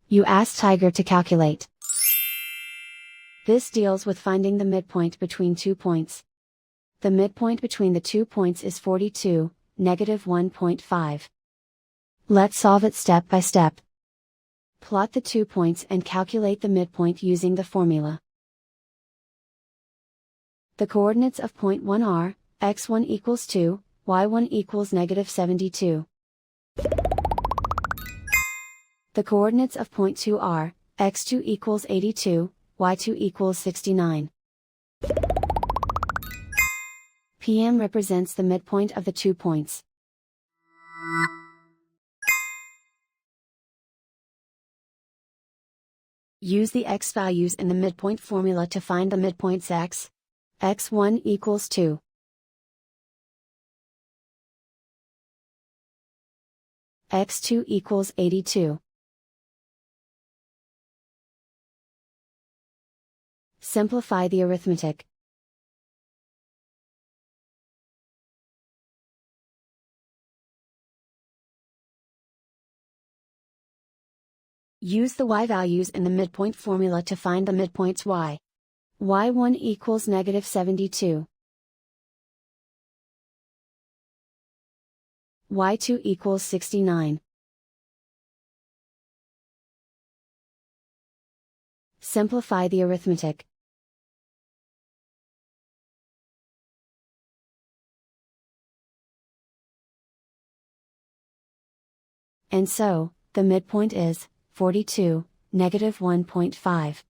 You ask Tiger to calculate. This deals with finding the midpoint between 2 points. The midpoint between the 2 points is 42, negative 1.5. Let's solve it step by step. Plot the 2 points and calculate the midpoint using the formula. The coordinates of point 1 are, x1 equals 2, y1 equals negative 72. The coordinates of point 2 are, x2 equals 82, y2 equals 69. PM represents the midpoint of the 2 points. Use the x values in the midpoint formula to find the midpoints x. x1 equals 2. x2 equals 82. Simplify the arithmetic. Use the y values in the midpoint formula to find the midpoints y. y1 equals negative 72. y2 equals 69. Simplify the arithmetic. And so, the midpoint is 42, negative 1.5.